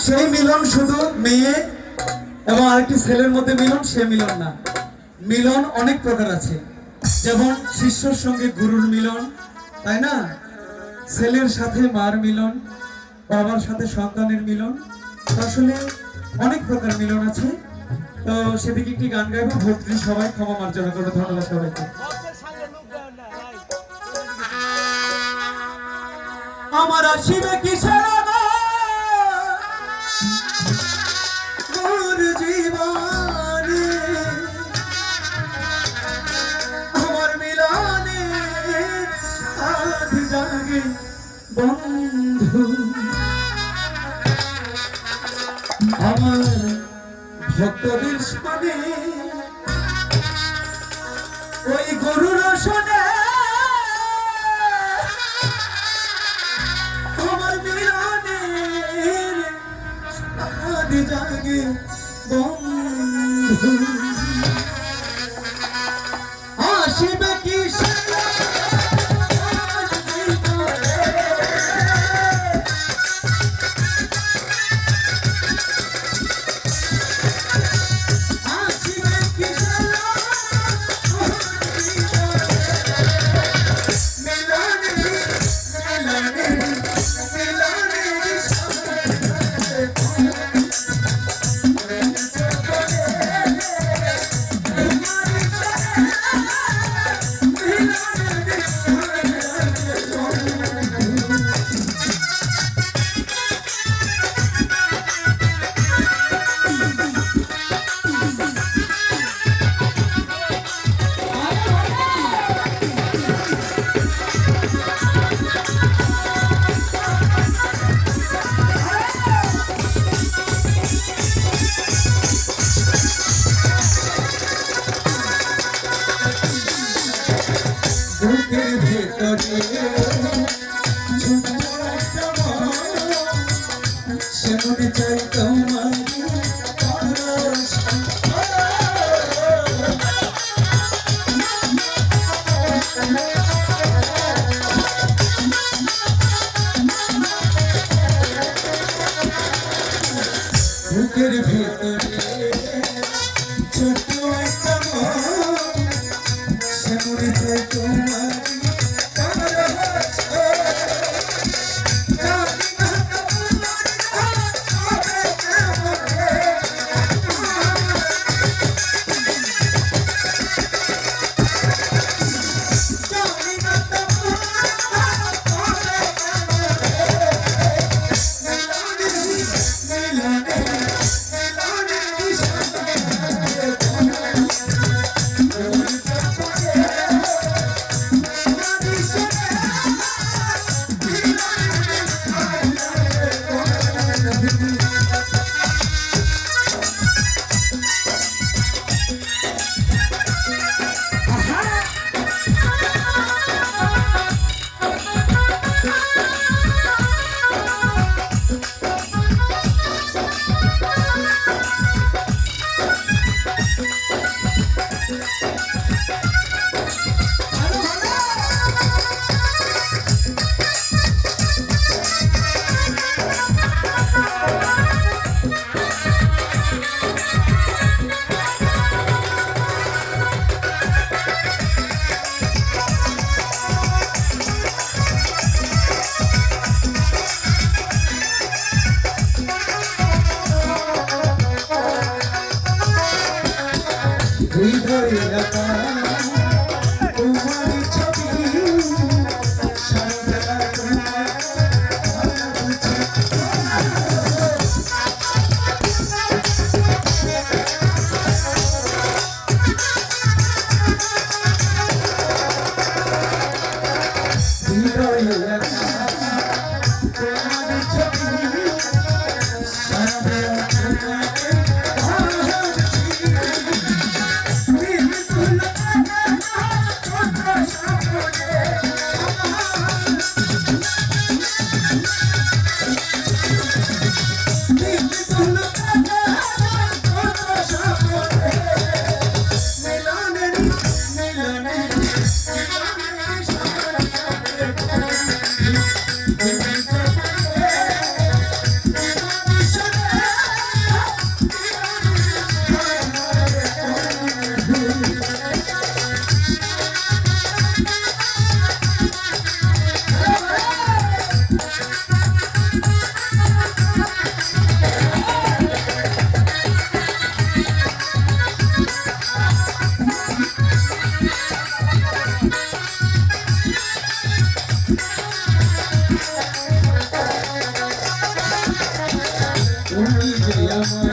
সেই মিলন শুধু মেয়ে এবং আরেকটি ছেলের মধ্যে মিলন, সে মিলন না। মিলন অনেক প্রকার আছে, যেমন শিষ্যর সঙ্গে গুরুর মিলন, তাই না? ছেলের সাথে মার মিলন, বাবার সাথে সন্তানের মিলন, আসলে অনেক প্রকার মিলন আছে। তো সেদিকে একটি গান গাইবো, ভক্তি সবাই ক্ষমা মার্জনা করে। ধন্যবাদ সবাইকে। আমার আসিবে কিসের জীবনে, আমার মিলনে আজ জাগে বন্ধু, আমার ভক্তদের সামনে ওই গরুর শোনে আমার মিলনে আজ জাগে বন্ধু। আসিবে কি বুকের ভেতরে সে মনে চাই তোমার বুকের ভেতরে ছোট একটা সে মনে চাই তোমার হৃদয়ে রাখা তোমার ছবি সারা তোমার হৃদয়ে রাখা তোমার ছবি সারা তোমার আমার